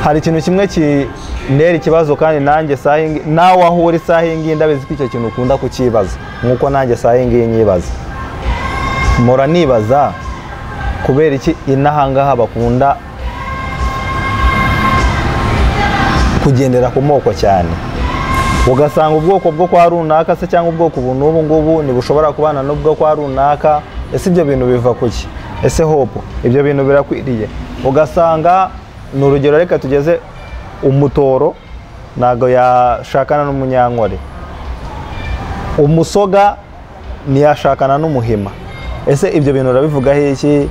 hari ikintu kimwe kinera ikibazo kandi nanjye sahingi nawe aho uri sahingi ndabizi ko icyo kintu ukunda kukibaza nkuko nanjye sahingi nyibaza mora nibaza kubera iki inahangaha bakunda kugendera ku moko cyane ugasanga ubwoko bwo kwa runaka se cyangwa ubwoko ubu n'ubu ngubu ntibushobora kubana n'ubwo kwa runaka ese ibyo bintu biva kuki ese hopo ibyo bintu birakwiriye ugasanga ni urugero reka tugeze umutoro ntago yashakana n'umunyankore umusoga ntiyashakana n'umuhima ese ibyo bintu urabivugaho iki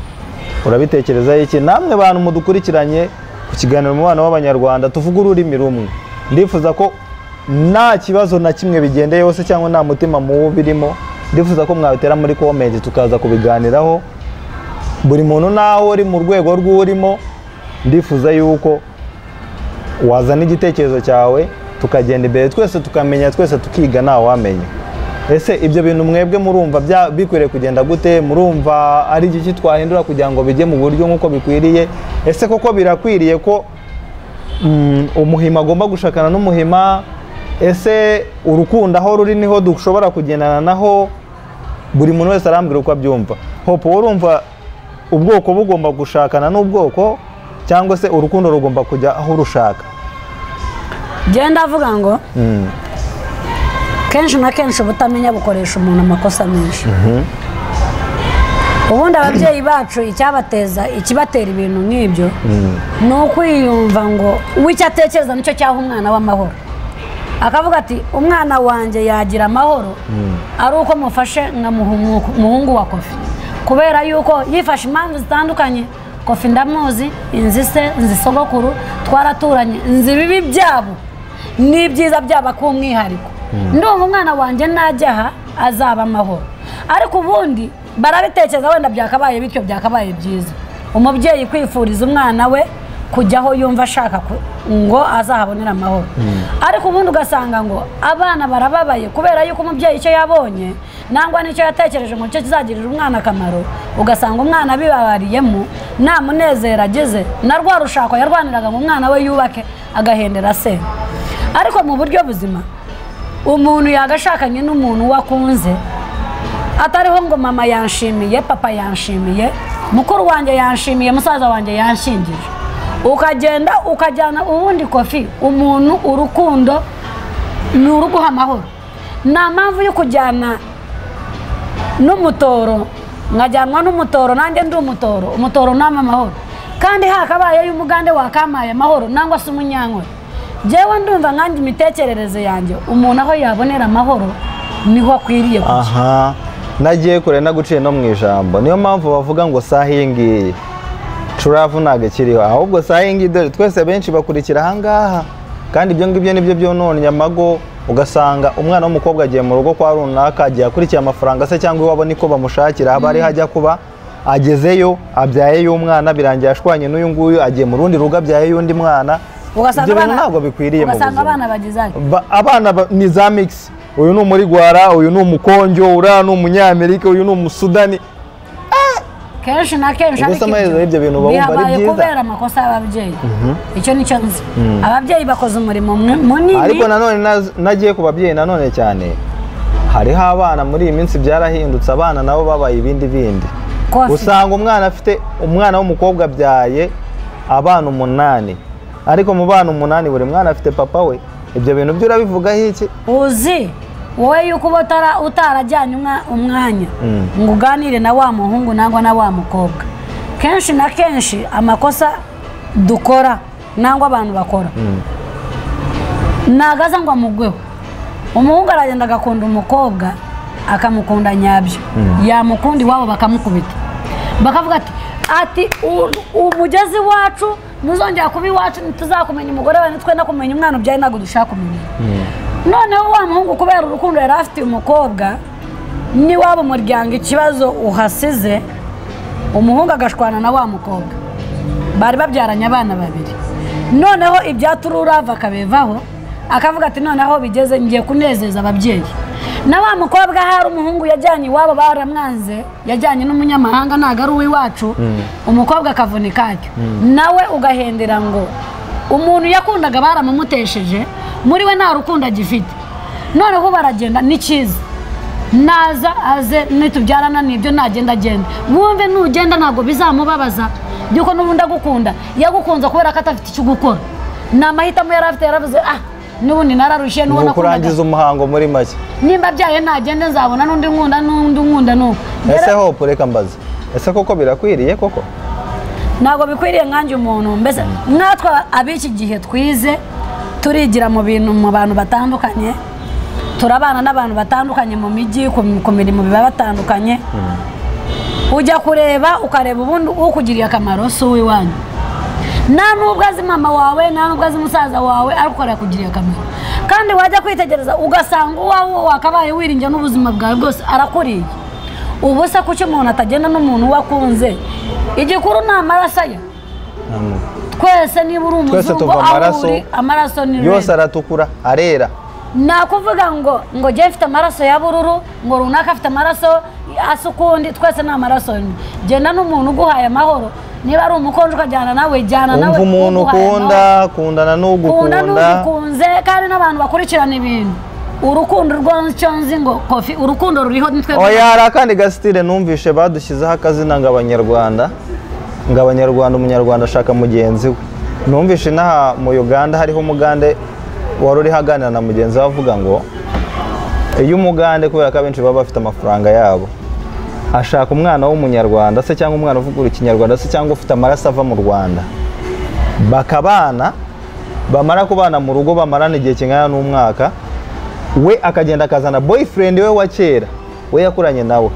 urabitekerezaho iki namwe bantu mudukurikiranye ku kiganiro umubano w'abanyarwanda tuvuga ururimi rumwe ndifuza ko nta kibazo na kimwe bigendeye hose cyangwa nta mutima mubi birimo ndifuza ko mwabitera muri comment tukaza kubiganiraho buri muntu naho uri mu rwego rw'urimo ndifuza yuko wazana igitekerezo cyawe tukagenda imbere twese tukamenya twese tukiga nta wamenya ese ibyo bintu mwebwe murumva bikwiriye kugenda gute murumva ari iki twahindura kugira ngo bijye mu buryo nk'uko bikwiriye ese koko birakwiriye ko umuhima agomba gushakana n'umuhima ese urukundo aho ruri niho dushobora kugendana naho buri muntu wese arambwira uko abyumva hopo urumva ubwoko bugomba gushakana n'ubwoko cyangwa se urukundo rugomba kujya aho rushaka genda avuga ngo kenshi na kenshi ubutamenya bukoresha umuntu amakosa menshi ubundi ababyeyi bacu ikibatera ibintu nk'ibyo ni ukwiyumva ngo w'icyo atekereza nicyo cyaha umwana w'amahoro akavuga ati umwana wanjye yagira amahoro ari uko mufashe nkamuha umuhungu wa Kofi kubera yuko yifashe impamvu zitandukanye Kofi ndamuzi inzi se nzi sogokuru twaraturanye nzi bibi byabo n'ibyiza byaba ku umwihariko ndumva umwana wanjye najyaha azaba amahoro ariko ubundi barabitekereza wenda byakabaye bityo byakabaye byiza umubyeyi kwifuriza umwana we kujyaho yumva ashaka ngo azahabonera amahoro ariko ubundi ugasanga ngo abana barababaye kubera yuko umubyeyi icyo yabonye nangwa nicyo yatekereje ngo cyo kizagirira umwana akamaro ugasanga umwana bibabariyemo nta munezero ageze na rwa rushako yarwaniraga ngo umwana we yubake agahendera se ariko mu buryo buzima umuntu yagashakanye n'umuntu wakunze atariho ngo mama yanshimiye papa yanshimiye mukuru wanjye yanshimiye musaza wanjye yanshingije ukagenda ukajyana ubundi Kofi umuntu urukundo ni uruguha amahoro nta mpamvu yo kujyana n'umutoro nkajyanwa n'umutoro nanjye ndi umutoro nama amahoro kandi hakabaye y'umugande wakamaye amahoro nangwa se umunyankore jewe ndumva nkanjye imitekerereze yanjye umuntu aho yabonera amahoro niho akwiriye kujya aha nagiye kure naguciye no mu ijambo niyo mpamvu bavuga ngo sahingi curavu ntago kiriho ahubwo sahingi dore twese benshi bakurikira ahangaha kandi ibyo ngibyo nibyo byononye amago ugasanga umwana w'umukobwa agiye mu rugo kwa runaka agiye akurikiye amafaranga se cyangwa iwabo niko bamushakira haba ari hajya kuba agezeyo abyaye umwana birangiye ashwanye n'uyu nguyu agiye mu rundi rugo abyaye y'undi mwana ibyo bintu ntabwo bikwiriye mu buzima abana ni za mix uyu ni umurigwara uyu ni umukonjo uriya ni umunyamerika uyu ni umusudani kenshi na kenshi bihabaye kubera amakosa y'ababyeyi icyo nicyo nzi ababyeyi bakoze umurimo munini ariko nanone nagiye ku babyeyi nanone cyane hariho abana muri iyi minsi byarahindutse abana nabo babaye ibindi usanga umwana w'umukobwa abyaye abana 8 ariko mu bana 8 buri mwana afite papa we ibyo bintu byo urabivugaho iki uzi wowe yuko utarajyanye umwanya ngo uganire na wa muhungu nangwa na wa mukobwa kenshi na kenshi amakosa dukora nangwa abantu bakora nagaza ngo amugweho umuhungu aragenda agakunda umukobwa akamukunda nyabyo yamukunda iwabo bakamukubita bakavuga ati umugezi wacu muzongera kuba iwacu ntituzakumenya umugore wawe nitwenda kumenya umwana ubyaye ntabwo dushaka kumenya noneho wa muhungu kubera urukundo yari afitiye umukobwa niwaba umuryango ikibazo uhasize umuhungu agashwana na wa mukobwa bari babyaranye abana 2 noneho ibyatururava akabevaho akavuga ati noneho bigeze ngiye kunezeza ababyeyi na wa mukobwa hari umuhungu yajyanye iwabo baramwanze yajyanye n'umunyamahanga ntago ari uw'iwacu umukobwa akavunika atyo nawe ugahendera ngo umuntu yakundaga baramumutesheje muri we nta rukundo agifite noneho baragenda ni cyiza naza aze nitubyarana nibyo nagenda agenda wumve nugenda ntabwo bizamubabaza byuko n'ubundi agukunda yagukunze kubera ko atafite icyo gukora ni amahitamo yari afite yaravuze n'ubundi nararushye n'ubona kurangiza umuhango muri make nimba byaye nagende nzabona n'undi nkunda nuko ese hope reka mbaze ese koko birakwiriye koko ntabwo bikwiriye nkanjye umuntu mbese mwatwe ab'iki gihe twize turigira mu bintu mu bantu batandukanye turabana n'abantu batandukanye mu mijyi ku mirimo biba batandukanye ujya kureba ukareba ubundi ukugiriye akamaro si uw'iwanyu nta nubwo azi mama wawe nta nubwo azi musaza wawe ariko yakugiriye akamaro kandi wajya kwitegereza ugasanga uwawe wakabaye wiringiye n'ubuzima bwawe bwose arakuriye ubu se kuki umuntu atagenda n'umuntu wakunze igikuru ni amaraso ye twese niba uri umuzungu aho uri amaraso ni yose aratukura arera nakuvuga ngo njye mfite amaraso ya bururu ngo runaka afite amaraso asa ukundi twese ni amaraso genda n'umuntu uguhaye amahoro niba ari umukonje ukajyana nawe jyana nawe umva umuntu ukunda kundana n'ugukunda n'ugukunze kandi n'abantu bakurikirana ibintu urukundo rw'icyo nzi ngo kofi urukundo ruriho nitwe oya hari akandi gasitire numvishe badushyizeho akazina ngo abanyarwanda umunyarwanda ashaka mugenzi we numvishe inaha mu Uganda hariho umugande wari uri haganira na mugenzi we avuga ngo iyo umugande kubera ko abenshi baba bafite amafaranga yabo ashaka umwana w'umunyarwanda se cyangwa umwana uvuga ikinyarwanda se cyangwa ufite amaraso ava mu Rwanda bakabana bamara kubana mu rugo bamarana igihe kingana n'umwaka we akagenda akazana boyfriend we wa kera we yakuranye nawe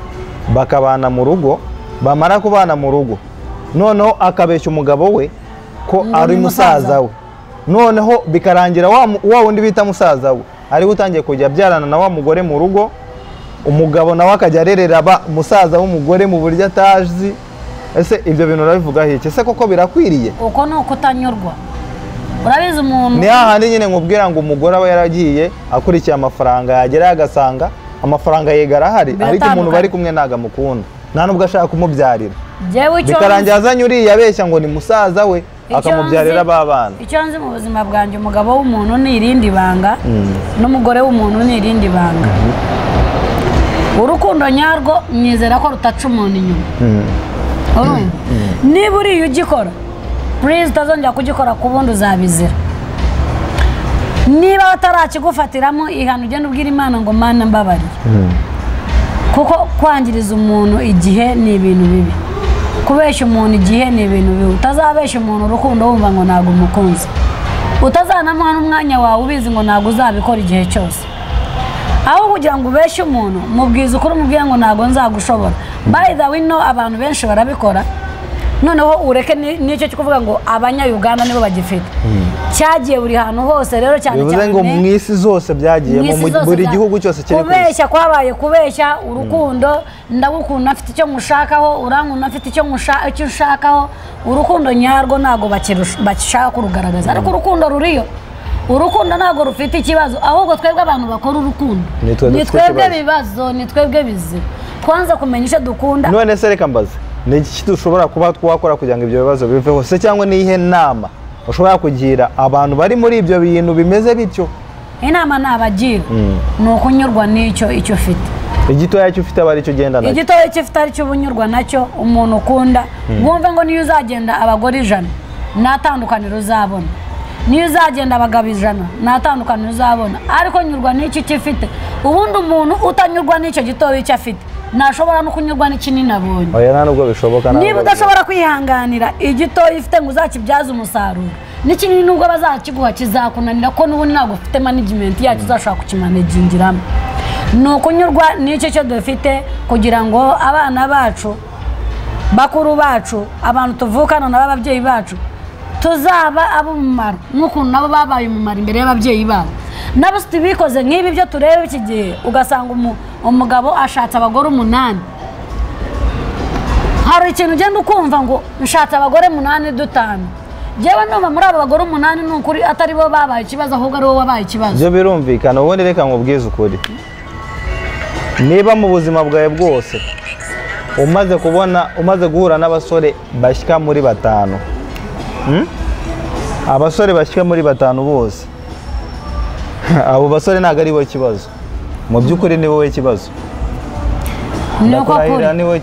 bakabana mu rugo bamara kubana mu rugo noneho akabeshya umugabo we ko ari musaza we noneho bikarangira wa wundi bita musaza we ari utangiye kujya abyarana na wa mugore mu rugo umugabo nawe akajya arerera musaza w'umugore mu buryo atazi ese ibyo bintu urabivuga iki ese koko birakwiriye uko ni ukutanyurwa urabizi umuntu ni hahandi nyine nkubwira ngo umugore aba yaragiye akurikiye amafaranga yagerayo agasanga amafaranga yegara ahari ariko umuntu bari kumwe ntago amukunda nta nubwo ashaka kumubyarira bikarangira azanye uriya abeshya ngo ni musaza we akamubyarira babana icyo nzi mu buzima bwanjye umugabo w'umuntu ni irindi banga n'umugore w'umuntu ni irindi banga urukundo nyarwo mwizera ko rutaca umuntu inyuma niba uriya ugikora please utazongera kugikora ku bundi uzabizira niba batarakigufatiramo ihano ugenda ubwira Imana ngo Mana mbabariye kuko kwangiriza umuntu igihe ni ibintu bibi kubeshya umuntu igihe ni ibintu bibi utazabeshya umuntu urukundo wumva ngo ntabwo umukunze utazanamuha n'umwanya wawe ubizi ngo ntabwo uzabikora igihe cyose aho kugira ngo ubeshye umuntu mubwiza ukuri umubwira ngo ntabwo nzagushobora by the way abantu benshi barabikora noneho ureke n'icyo cyo kuvuga ngo abanya-Uganda nibo bagifite cyagiye buri hantu hose rero cyane bivuze ngo mu isi zose byagiyemo buri gihugu cyose kiri kubeshya kwabaye kubeshya urukundo ndagukunda afite icyo mushakaho urankunda afite icyo ushakaho urukundo nyarwo ntabwo bashaka kurugaragaza ariko urukundo ruriyo urukundo ntabwo rufite ikibazo ahubwo twebwe abantu bakora urukundo ni twebwe bibazo ni twebwe bizi twanze kumenya icyo dukunda none se reka mbaze ni iki dushobora kuba twakora kugira ngo ibyo bibazo biveho se cyangwa nihe nama ushobora kugira abantu bari muri ibyo bintu bimeze bityo inama nabagira ni ukunyurwa n'icyo ufite igitoya cyo ufite aba aricyo ugenda nacyo igitoya cyo ufite aricyo ubunyurwa nacyo umuntu ukunda wumve ngo niyo uzagenda abagore 100 nta tandukaniro uzabona niyo uzagenda abagabo 100 nta tandukaniro uzabona ariko nyurwa n'icyo ufite ubundi umuntu utanyurwa n'icyo gitoya icyo afite ntashobora no kunyurwa n'ikinini abonye oya nta nubwo bishoboka niba udashobora kwihanganira igitoya ifite ngo uzakibyaze umusaruro n'ikinini nubwo bazakiguha kizakunanira ko n'ubundi ntabwo ufite management yacyo uzashobora kukimanagingiramo ni ukunyurwa n'icyo cyo dufite kugira ngo abana bacu bakuru bacu abantu tuvukana n'ababyeyi bacu tuzaba ab'umumaro nk'ukuntu nabo babaye umumaro imbere y'ababyeyi babo nabo bikoze nk'ibi byo tureba iki gihe ugasanga umugabo ashatse abagore 8 hari ikintu ugenda ukumva ngo nshatse abagore 8 dutanu yewe numva muri abo bagore 8 ni ukuri atari bo babaye ikibazo ahubwo ari bo wabaye ikibazo byo birumvikana ubundi reka nkubwize ukuri niba mu buzima bwawe bwose umaze guhura n'abasore bashyika muri 5 abasore bashyika muri 5 bose abo basore ntago ari bo kibazo mu by'ukuri ni wowe kibazo ndakurahira ni wowe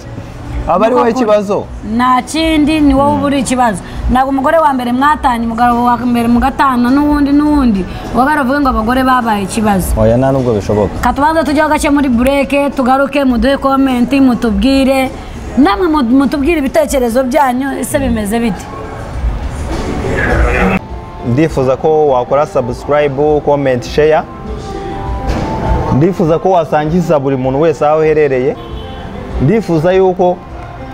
aba ari wowe kibazo nta kindi ni wowe uburi ikibazo ntabwo umugore wa mbere mwatanye umugabo wa mbere mu gatanu n'uwundi baravuga ngo abagore babaye ikibazo oya nta nubwo bishoboka katubanza tujyaho gake muri bureke tugaruke muduhe komenti mutubwire namwe mutubwire ibitekerezo byanyu ese bimeze bite ndifuza ko wakora subscribe comment share ndifuza ko wasangiza buri muntu wese aho uherereye ndifuza yuko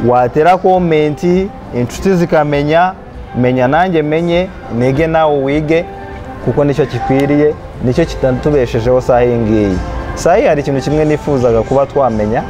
watera komenti inshuti zikamenya menya nanjye menye nige nawe wige kuko nicyo kikwiriye nicyo kitatubeshejeho saha iyi ngiyi saha hari ikintu kimwe nifuzaga kuba twamenya